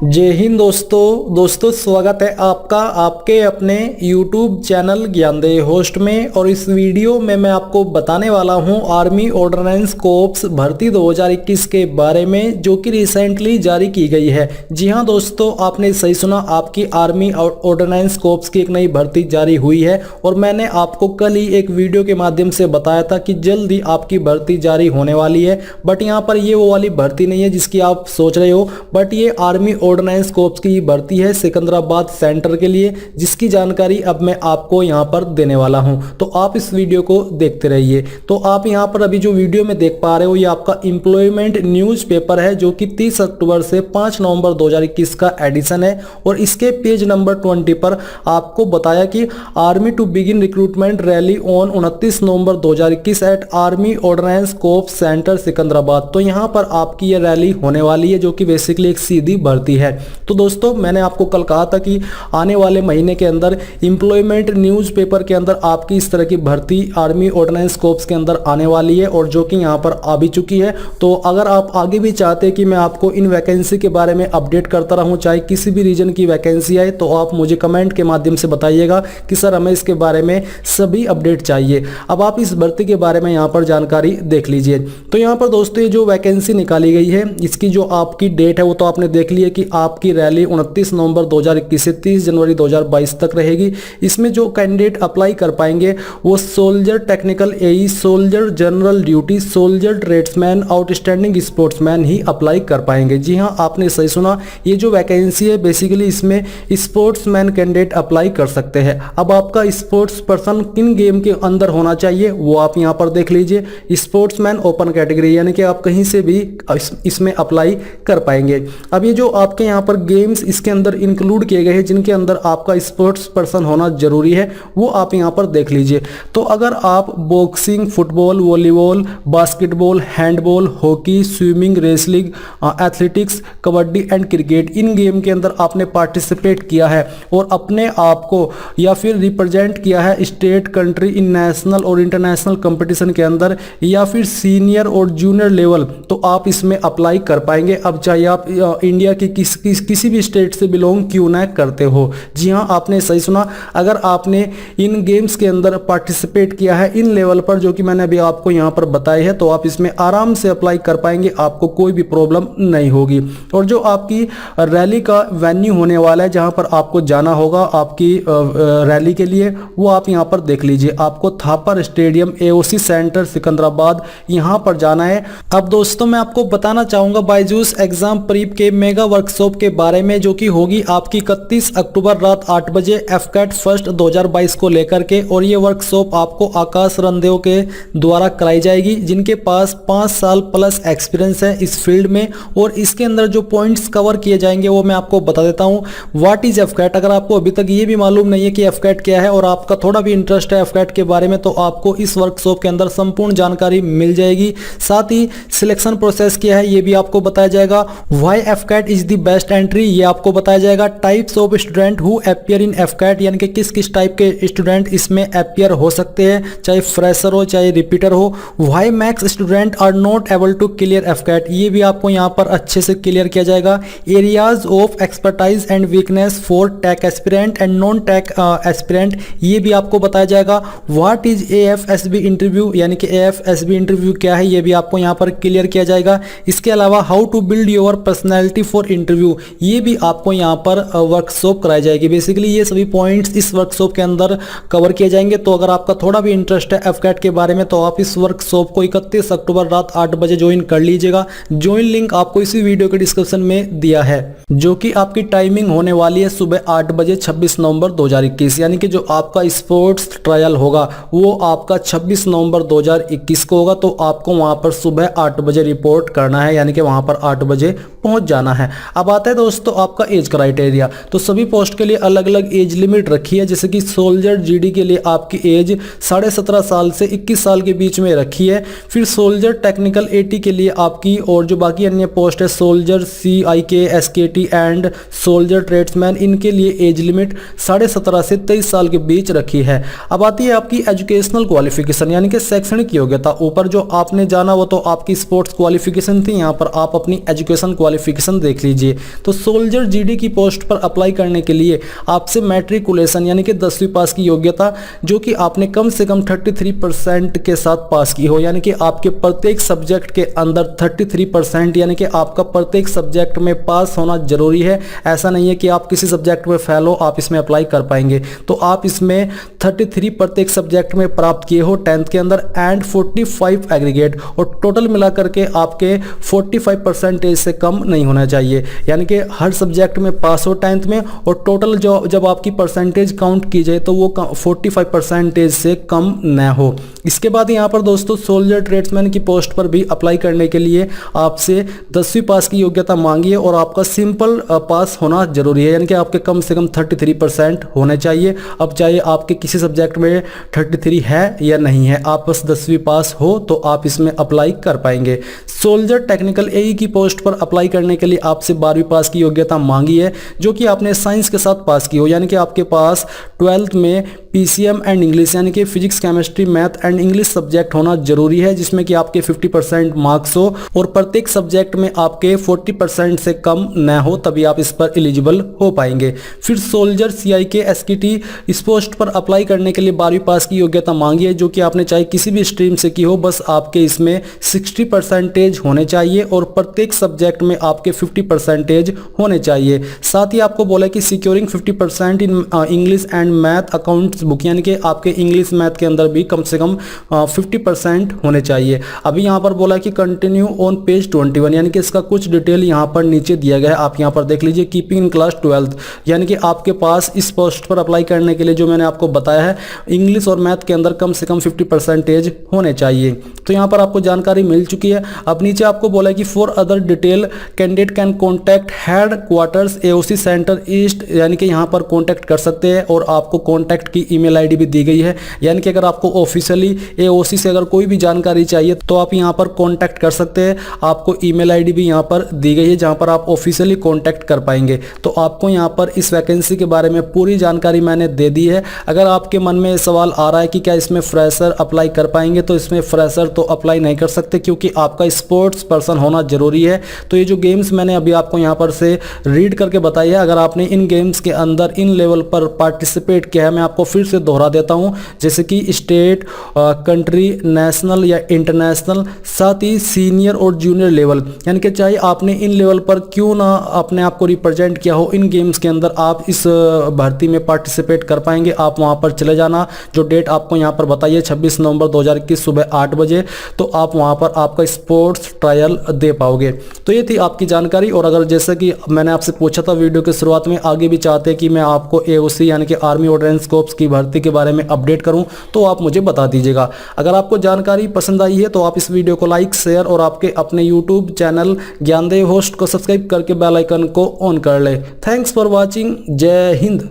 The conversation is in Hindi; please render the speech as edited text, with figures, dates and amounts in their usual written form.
जय हिंद दोस्तों स्वागत है आपका आपके अपने YouTube चैनल ज्ञानदेह होस्ट में। और इस वीडियो में मैं आपको बताने वाला हूं आर्मी ऑर्डिनेंस कोर्प्स भर्ती 2021 के बारे में, जो कि रिसेंटली जारी की गई है। जी हां दोस्तों, आपने सही सुना, आपकी आर्मी ऑर्डिनेंस कोर्प्स की एक नई भर्ती जारी हुई है। और मैंने आपको कल ही एक वीडियो के माध्यम से बताया था कि जल्द ही आपकी भर्ती जारी होने वाली है। बट यहाँ पर ये वो वाली भर्ती नहीं है जिसकी आप सोच रहे हो, बट ये आर्मी ऑर्डिनेंस कोर्प्स की भर्ती है सिकंदराबाद सेंटर के लिए, जिसकी जानकारी अब मैं आपको यहां पर देने वाला हूं। तो आप इस वीडियो को देखते रहिए। तो आप यहां पर अभी जो वीडियो में देख पा रहे हो, ये आपका एम्प्लॉयमेंट न्यूज़पेपर है, जो कि 30 अक्टूबर से 5 नवंबर 2021 का एडिशन है। और इसके पेज नंबर 20 पर आपको बताया कि army to begin recruitment rally on 29 November 2021 at army ordnance corps centre Secunderabad. तो यहां पर आपकी यह रैली होने वाली है, जो कि बेसिकली एक सीधी भर्ती है। तो दोस्तों, मैंने आपको कल कहा था कि आने वाले महीने के अंदर एम्प्लॉयमेंट न्यूज़पेपर के अंदर आपकी इस तरह की भर्ती आर्मी ऑर्डिनेंस कोर्प्स के अंदर आने वाली है, और जो कि यहां पर आ भी चुकी है। तो अगर आप आगे भी चाहते हैं कि मैं आपको इन वैकेंसी के बारे में अपडेट करता रहूं, चाहे किसी भी रीजन की वैकेंसी आए, तो आप मुझे कमेंट के माध्यम से बताइएगा कि सर हमें इसके बारे में सभी अपडेट चाहिए। अब आप इस भर्ती के बारे में यहाँ पर जानकारी देख लीजिए। तो यहाँ पर दोस्तों, ये जो वैकेंसी निकाली गई है, इसकी जो आपकी डेट है वो तो आपने देख ली है कि आपकी रैली 29 नवंबर 2021 से 30 जनवरी 2022 तक रहेगी। इसमें जो कैंडिडेट अप्लाई कर पाएंगे वो सोल्जर टेक्निकल एई, soldier general duty, soldier tradesman, outstanding sportsman ही अप्लाई कर पाएंगे। जी हाँ, आपने सही सुना, ये जो वैकेंसी है बेसिकली इसमें स्पोर्ट्समैन कैंडिडेट अप्लाई कर सकते हैं। अब आपका स्पोर्ट्स पर्सन किन गेम के अंदर होना चाहिए वो आप यहाँ पर देख लीजिए। स्पोर्ट्समैन ओपन कैटेगरी, यानी कि आप कहीं से भी इसमें अप्लाई कर पाएंगे। अब ये जो आपके यहाँ पर गेम्स इसके अंदर इंक्लूड किए गए हैं, जिनके अंदर आपका स्पोर्ट्स पर्सन होना जरूरी है, वो आप यहाँ पर देख लीजिए। तो अगर आप boxing, football, volleyball, basketball, handball, hockey, swimming, wrestling, athletics, kabaddi and cricket, in game के अंदर आपने पार्टिसिपेट किया है और अपने आप को या फिर रिप्रेजेंट किया है स्टेट, कंट्री, इन नेशनल और इंटरनेशनल कंपटीशन के अंदर, या फिर सीनियर और जूनियर लेवल, तो आप इसमें अप्लाई कर पाएंगे। अब चाहे आप इंडिया की किसी भी स्टेट से बिलोंग क्यों ना करते हो। जी हाँ, आपने सही सुना, अगर आपने इन गेम्स के अंदर पार्टिसिपेट किया है इन लेवल पर, जो कि मैंने अभी आपको यहाँ पर बताए हैं, तो आप इसमें आराम से अप्लाई कर पाएंगे, आपको कोई भी प्रॉब्लम नहीं होगी। और जो आपकी रैली का वेन्यू होने वाला है, जहाँ पर आपको जाना होगा आपकी रैली के लिए, वो आप यहाँ पर देख लीजिए। आपको Thapar stadium, AOC centre Secunderabad, यहाँ पर जाना है। अब दोस्तों, मैं आपको बताना चाहूँगा बायजूस एग्जाम प्रीप के मेगा वर्कशॉप के बारे में, जो कि होगी आपकी 31 अक्टूबर रात 8 बजे एफकेट फर्स्ट 2022 को लेकर के। और ये वर्कशॉप आपको आकाश रणदेव के द्वारा कराई जाएगी, जिनके पास 5 साल प्लस एक्सपीरियंस है इस फील्ड में। और इसके अंदर जो पॉइंट्स कवर किए जाएंगे वो मैं आपको बता देता हूँ। व्हाट इज एफकेट, अगर आपको अभी तक ये भी मालूम नहीं है कि एफकेट क्या है और आपका थोड़ा भी इंटरेस्ट है एफकेट के बारे में, तो आपको इस वर्कशॉप के अंदर संपूर्ण जानकारी मिल जाएगी। साथ ही सिलेक्शन प्रोसेस क्या है ये भी आपको बताया जाएगा। Why AFCAT is the best entry, ये आपको बताया जाएगा। Types of student who appear in AFCAT, यानी कि किस किस टाइप के स्टूडेंट इसमें अपीयर हो सकते हैं, चाहे फ्रेशर हो चाहे रिपीटर हो। Why max student are not able to clear AFCAT, ये भी आपको यहाँ पर अच्छे से क्लियर किया जाएगा। Areas of expertise and weakness for tech aspirant and non tech aspirant, ये भी आपको बताया जाएगा। व्हाट इज एएफएसबी इंटरव्यू, यानी कि एएफएसबी इंटरव्यू क्या है, ये भी आपको यहाँ पर क्लियर किया जाएगा। इसके अलावा how to build your personality for interview, ये भी आपको यहाँ पर वर्कशॉप कराई जाएगी। बेसिकली ये सभी पॉइंट्स इस वर्कशॉप के अंदर कवर किए जाएंगे। तो अगर आपका थोड़ा भी इंटरेस्ट है एफकेट के बारे में, तो आप इस वर्कशॉप को 31 अक्टूबर रात 8 बजे ज्वाइन कर लीजिएगा। ज्वाइन लिंक आपको इसी वीडियो के डिस्क्रिप्शन में दिया है, जो कि आपकी टाइमिंग होने वाली है सुबह 8 बजे 26 नवंबर 2021, यानी कि जो आपका स्पोर्ट्स ट्रायल होगा वो आपका 26 नवंबर 2021 को होगा। तो आपको वहां पर सुबह 8 बजे रिपोर्ट करना है, यानी कि वहां पर 8 बजे पहुंच जाना है। अब आता है दोस्तों आपका एज क्राइटेरिया। तो सभी पोस्ट के लिए अलग अलग एज लिमिट रखी है। जैसे कि सोल्जर जीडी के लिए आपकी एज 17.5 साल से 21 साल के बीच में रखी है। फिर सोल्जर टेक्निकल 80 के लिए आपकी, और जो बाकी अन्य पोस्ट है soldier CIK, SKT and soldier tradesman, इनके लिए एज लिमिट 17.5 से 23 साल के बीच रखी है। अब आती है आपकी एजुकेशनल क्वालिफिकेशन, यानी कि शैक्षणिक योग्यता। ऊपर जो आपने जाना वो तो आपकी स्पोर्ट्स क्वालिफिकेशन थी, यहाँ पर आप अपनी एजुकेशन क्वालिफिकेशन देख लीजिए। चाहिए। तो सोल्जर जीडी की पोस्ट पर अप्लाई करने के लिए आपसे मैट्रिकुलेशन यानी कि 10वीं पास की योग्यता जो कि आपने कम से कम 33% के साथ पास की हो, यानी कि आपके प्रत्येक सब्जेक्ट के अंदर 33% यानी कि आपका प्रत्येक सब्जेक्ट में पास होना जरूरी है। ऐसा नहीं है कि आप किसी सब्जेक्ट में फेल हो आप इसमें अप्लाई कर पाएंगे। तो आप इसमें 33 प्रत्येक सब्जेक्ट में प्राप्त किए हो 10th के अंदर एंड 45 एग्रीगेट, और टोटल मिला करके आपके 45% से कम नहीं होना चाहिए, यानी कि हर सब्जेक्ट में पास हो 10th में, और टोटल जो जब आपकी परसेंटेज काउंट की जाए तो वो 45% से कम न हो। इसके बाद यहाँ पर दोस्तों सोल्जर ट्रेड्समैन की पोस्ट पर भी अप्लाई करने के लिए आपसे 10वीं पास की योग्यता मांगी है और आपका सिंपल पास होना जरूरी है, यानी कि आपके कम से कम 33% होने चाहिए। अब चाहे आपके किसी सब्जेक्ट में 33 है या नहीं है, आप बस 10वीं पास हो तो आप इसमें अप्लाई कर पाएंगे। सोल्जर टेक्निकल एई की पोस्ट पर अप्लाई करने के लिए आपसे 12वीं पास की योग्यता मांगी है जो कि आपने साइंस के साथ पास की हो, यानी कि आपके पास 12th में पीसीएम एंड इंग्लिश यानी कि physics chemistry math and English subject होना जरूरी है, जिसमें कि आपके 50% मार्क्स हो और प्रत्येक सब्जेक्ट में आपके 40% से कम न हो, तभी आप इस पर एलिजिबल हो पाएंगे। फिर सोल्जर सीआईके एसकेटी इस पोस्ट पर अप्लाई करने के लिए 12वीं पास की योग्यता मांगी है जो कि आपने चाहे किसी भी स्ट्रीम से की हो, बस आपके इसमें 60% होने चाहिए और प्रत्येक सब्जेक्ट में आपके 50% होने चाहिए। साथ ही आपको बोला कि securing 50% in English and math accounts book, यानी कि आपके इंग्लिश मैथ के अंदर भी कम से कम 50% होने चाहिए। अभी यहाँ पर बोला कि कंटिन्यू ऑन पेज 21, यानी कि इसका कुछ डिटेल यहाँ पर नीचे दिया गया है, आप यहाँ पर देख लीजिए। कीपिंग इन क्लास 12th, यानी कि आपके पास इस पोस्ट पर अप्लाई करने के लिए जो मैंने आपको बताया है इंग्लिश और मैथ के अंदर कम से कम 50% होने चाहिए। तो यहाँ पर आपको जानकारी मिल चुकी है। अब नीचे आपको बोला कि for other detail candidate can contact head quarters AOC centre east, यानी कि यहाँ पर कॉन्टैक्ट कर सकते हैं और आपको कॉन्टैक्ट की ईमेल आईडी भी दी गई है, यानी कि अगर आपको ऑफिशियली एओसी से अगर कोई भी जानकारी चाहिए तो आप यहाँ पर कॉन्टैक्ट कर सकते हैं। आपको ईमेल आईडी भी यहाँ पर दी गई है जहाँ पर आप ऑफिशियली कॉन्टैक्ट कर पाएंगे। तो आपको यहाँ पर इस वैकेंसी के बारे में पूरी जानकारी मैंने दे दी है। अगर आपके मन में सवाल आ रहा है कि क्या इसमें फ्रेशर अप्लाई कर पाएंगे, तो इसमें फ्रेशर तो अप्लाई नहीं कर सकते क्योंकि आपका स्पोर्ट्स पर्सन होना जरूरी है। तो ये जो गेम्स मैंने अभी आपको यहाँ पर से रीड करके बताई है, अगर आपने इन गेम्स के अंदर इन लेवल पर पार्टिसिपेट किया है, मैं आपको फिर से दोहरा देता हूँ, जैसे कि स्टेट, कंट्री, नेशनल या इंटरनेशनल, साथ ही सीनियर और जूनियर लेवल, यानी कि चाहे आपने इन लेवल पर क्यों ना अपने आप को रिप्रेजेंट किया हो, इन गेम्स के अंदर आप इस भर्ती में पार्टिसिपेट कर पाएंगे। आप वहां पर चले जाना, जो डेट आपको यहां पर बताइए 26 नवंबर 2021 सुबह 8 बजे, तो आप वहां पर आपका स्पोर्ट्स ट्रायल दे पाओगे। तो ये थी आपकी जानकारी। और अगर जैसे कि मैंने आपसे पूछा था वीडियो के शुरुआत में, आगे भी चाहते हैं कि मैं आपको एओसी यानी कि आर्मी ऑर्डिनेंस कोर्प्स की भर्ती के बारे में अपडेट करूं, तो आप मुझे बता दीजिएगा। अगर आपको जानकारी पसंद आई है तो आप इस वीडियो को लाइक, शेयर और आपके अपने यूट्यूब चैनल ज्ञानदेव होस्ट को सब्सक्राइब करके बेल आइकन को ऑन कर ले। Thanks for watching. जय हिंद।